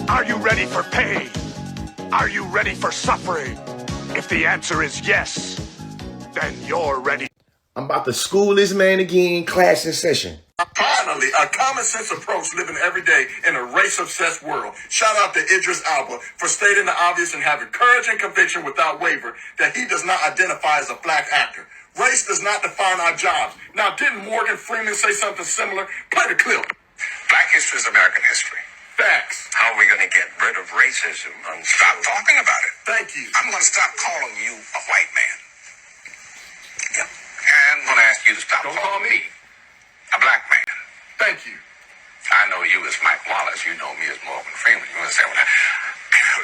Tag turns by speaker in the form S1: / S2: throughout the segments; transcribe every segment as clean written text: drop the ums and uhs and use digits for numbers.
S1: Are you ready for pain? Are you ready for suffering? If the answer is yes, then you're ready.
S2: I'm about to school this man again, class in session.
S3: Finally, a common sense approach living every day in a race-obsessed world. Shout out to Idris Elba for stating the obvious and having courage and conviction without waver that he does not identify as a black actor. Race does not define our jobs. Now, didn't Morgan Freeman say something similar? Play the clip.
S4: Black history is American history.
S3: Facts.
S4: How are we going to get rid of racism and stop talking about it?
S3: Thank you.
S4: I'm going to stop calling you a white man. Yeah. And I'm going to ask you to stop calling me a black man.
S3: Thank you.
S4: I know you as Mike Wallace. You know me as Morgan Freeman. You're going to say, well,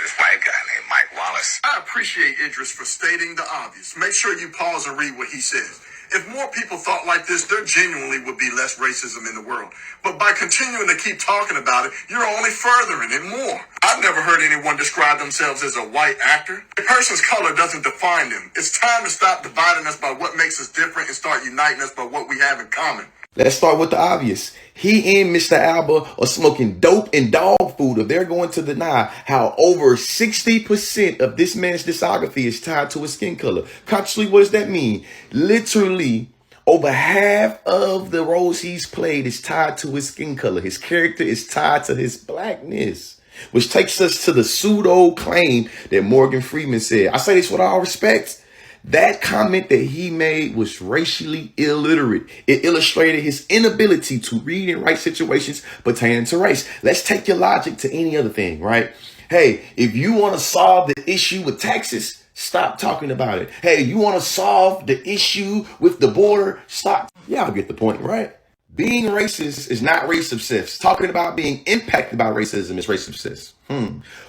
S4: this white guy named Mike Wallace.
S3: I appreciate Idris for stating the obvious. Make sure you pause and read what he says. If more people thought like this, there genuinely would be less racism in the world. But by continuing to keep talking about it, you're only furthering it more. I've never heard anyone describe themselves as a white actor. A person's color doesn't define them. It's time to stop dividing us by what makes us different and start uniting us by what we have in common.
S2: Let's start with the obvious. He and Mr. Alba are smoking dope and dog food if they're going to deny how over 60% of this man's discography is tied to his skin color. Consciously, what does that mean? Literally, over half of the roles he's played is tied to his skin color. His character is tied to his blackness, which takes us to the pseudo claim that Morgan Freeman said. I say this with all respect. That comment that he made was racially illiterate. It illustrated his inability to read and write situations pertaining to race. Let's take your logic to any other thing, right? Hey, if you want to solve the issue with taxes, stop talking about it. Hey, you want to solve the issue with the border, stop. Y'all get the point, right? Being racist is not race obsessed. Talking about being impacted by racism is race obsessed.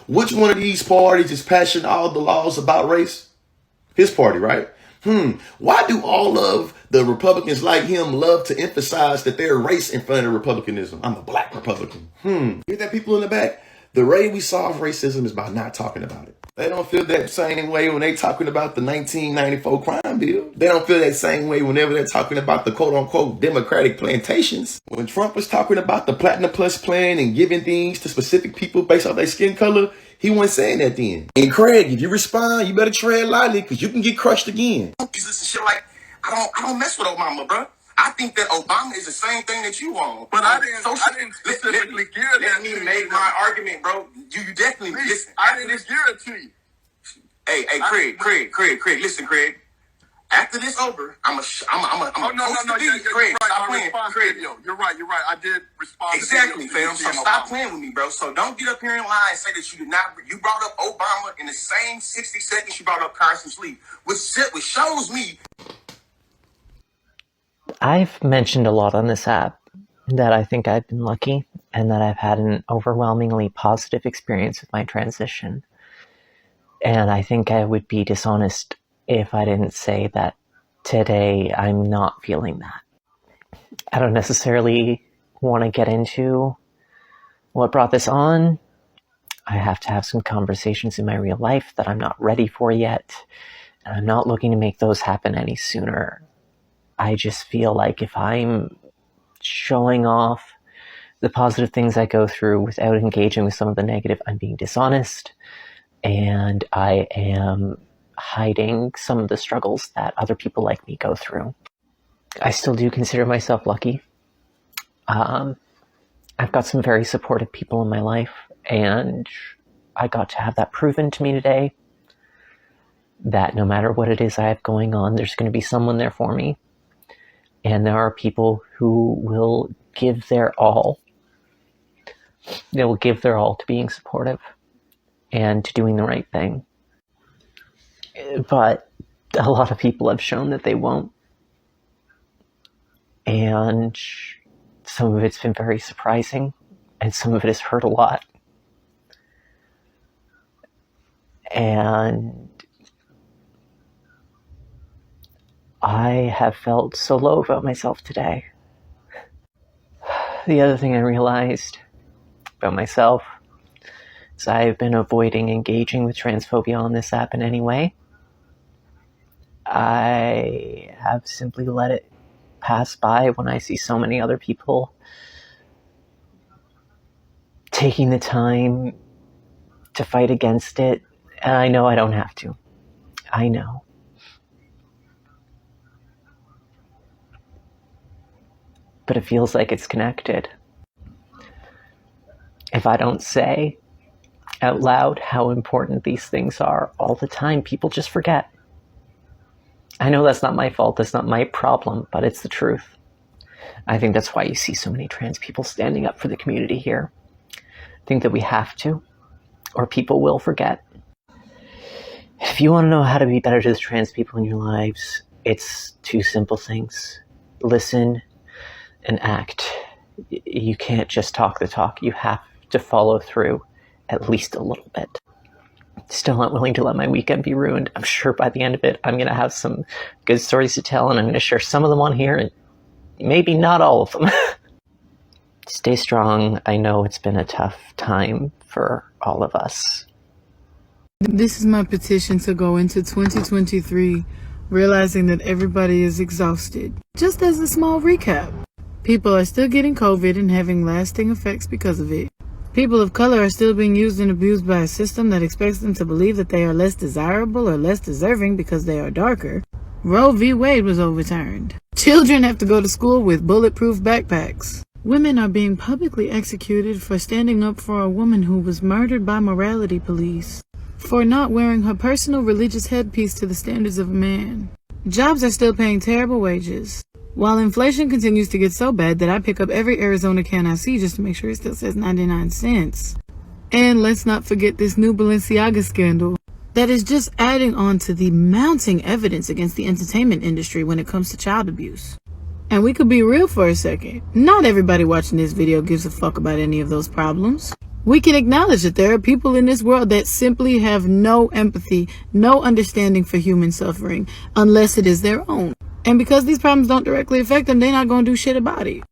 S2: Which one of these parties is passing all the laws about race? His party, right? Why do all of the Republicans like him love to emphasize that they're race in front of Republicanism? I'm a black Republican. Hear that, people in the back? The way we solve racism is by not talking about it. They don't feel that same way when they talking about the 1994 crime bill. They don't feel that same way whenever they're talking about the quote-unquote Democratic plantations. When Trump was talking about the Platinum Plus plan and giving things to specific people based off their skin color, he wasn't saying that then. And Craig, if you respond, you better tread lightly because you can get crushed again.
S5: Jesus and shit like, I don't mess with Obama, bro. I think that Obama is the same thing that you want.
S3: But I didn't specifically gear that
S5: to you. Let me make my argument, bro. You definitely listen.
S3: I didn't gear it to you.
S5: Hey, Craig, listen, Craig. After this over, I'm a.
S3: Oh no,
S5: Craig, stop playing. Craig,
S3: you're right. I did respond.
S5: Exactly, fam. So stop playing with me, bro. So don't get up here in line and say that you did not. You brought up Obama in the same 60 seconds you brought up Carson Sleep, which shows me.
S6: I've mentioned a lot on this app that I think I've been lucky and that I've had an overwhelmingly positive experience with my transition. And I think I would be dishonest if I didn't say that today I'm not feeling that. I don't necessarily want to get into what brought this on. I have to have some conversations in my real life that I'm not ready for yet, and I'm not looking to make those happen any sooner. I just feel like if I'm showing off the positive things I go through without engaging with some of the negative, I'm being dishonest, and I am hiding some of the struggles that other people like me go through. I still do consider myself lucky. I've got some very supportive people in my life, and I got to have that proven to me today, that no matter what it is I have going on, there's going to be someone there for me. And there are people who will give their all. They will give their all to being supportive and to doing the right thing. But a lot of people have shown that they won't. And some of it's been very surprising, and some of it has hurt a lot. And I have felt so low about myself today. The other thing I realized about myself is I've been avoiding engaging with transphobia on this app in any way. I have simply let it pass by when I see so many other people taking the time to fight against it, and I know I don't have to. I know. But it feels like it's connected. If I don't say out loud how important these things are all the time, people just forget. I know that's not my fault, that's not my problem, but it's the truth. I think that's why you see so many trans people standing up for the community here. I think that we have to, or people will forget. If you want to know how to be better to the trans people in your lives, it's two simple things. Listen and act. You can't just talk the talk. You have to follow through at least a little bit. Still not willing to let my weekend be ruined. I'm sure by the end of it, I'm going to have some good stories to tell, and I'm going to share some of them on here, and maybe not all of them. Stay strong. I know it's been a tough time for all of us.
S7: This is my petition to go into 2023, realizing that everybody is exhausted. Just as a small recap, people are still getting COVID and having lasting effects because of it. People of color are still being used and abused by a system that expects them to believe that they are less desirable or less deserving because they are darker. Roe v. Wade was overturned. Children have to go to school with bulletproof backpacks. Women are being publicly executed for standing up for a woman who was murdered by morality police, for not wearing her personal religious headpiece to the standards of a man. Jobs are still paying terrible wages, while inflation continues to get so bad that I pick up every Arizona can I see just to make sure it still says 99 cents. And let's not forget this new Balenciaga scandal that is just adding on to the mounting evidence against the entertainment industry when it comes to child abuse. And we could be real for a second. Not everybody watching this video gives a fuck about any of those problems. We can acknowledge that there are people in this world that simply have no empathy, no understanding for human suffering, unless it is their own. And because these problems don't directly affect them, they're not going to do shit about it.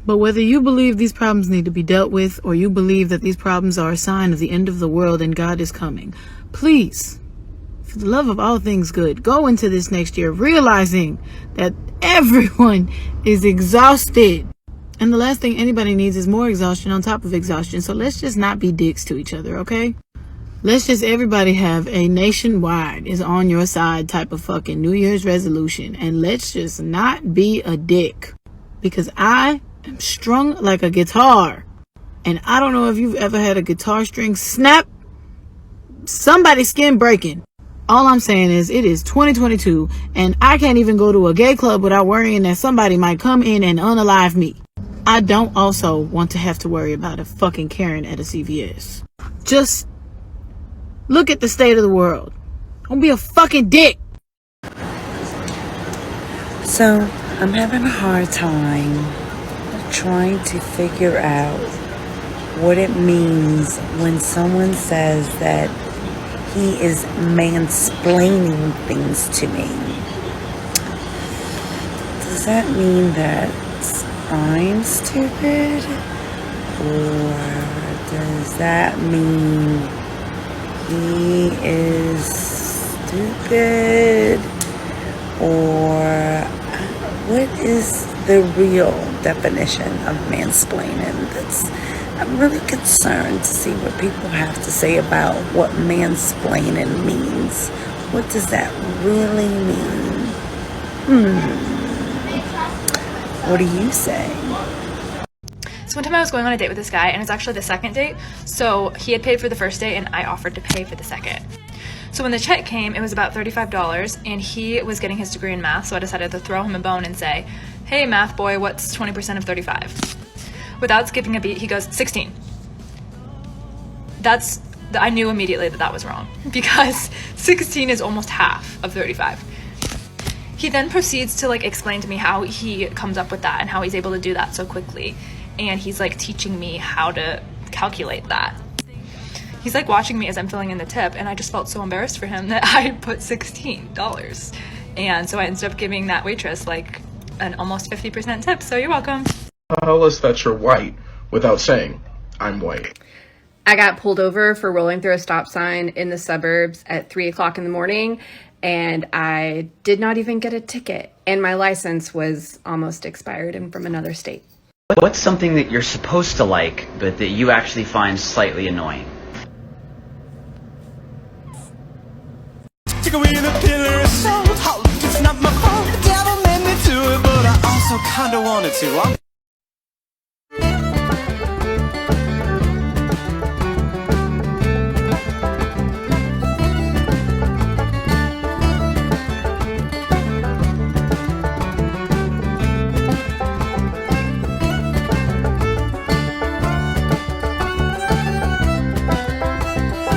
S7: But whether you believe these problems need to be dealt with, or you believe that these problems are a sign of the end of the world and God is coming, please, for the love of all things good, go into this next year realizing that everyone is exhausted. And the last thing anybody needs is more exhaustion on top of exhaustion. So let's just not be dicks to each other, okay? Let's just everybody have a nationwide is on your side type of fucking New Year's resolution. And let's just not be a dick. Because I am strung like a guitar. And I don't know if you've ever had a guitar string snap. Somebody's skin breaking. All I'm saying is it is 2022 and I can't even go to a gay club without worrying that somebody might come in and unalive me. I don't also want to have to worry about a fucking Karen at a CVS. Just look at the state of the world. Don't be a fucking dick.
S8: So, I'm having a hard time trying to figure out what it means when someone says that he is mansplaining things to me. Does that mean that I'm stupid? Or does that mean he is stupid? Or what is the real definition of mansplaining? I'm really concerned to see what people have to say about what mansplaining means. What does that really mean? What do you say?
S9: So one time I was going on a date with this guy, and it's actually the second date. So he had paid for the first date, and I offered to pay for the second. So when the check came, it was about $35, and he was getting his degree in math, so I decided to throw him a bone and say, "Hey, math boy, what's 20% of 35? Without skipping a beat, he goes, 16. I knew immediately that was wrong, because 16 is almost half of 35. He then proceeds to explain to me how he comes up with that and how he's able to do that so quickly. And he's teaching me how to calculate that. He's watching me as I'm filling in the tip, and I just felt so embarrassed for him that I put $16. And so I ended up giving that waitress an almost 50% tip. So you're welcome.
S10: Tell us that you're white without saying, I'm white.
S11: I got pulled over for rolling through a stop sign in the suburbs at 3 o'clock in the morning, and I did not even get a ticket. And my license was almost expired and from another state.
S12: What's something that you're supposed to like, but that you actually find slightly annoying? Take away the pillar of salt. It's not my fault. The devil made me do it, but I also kinda wanted to.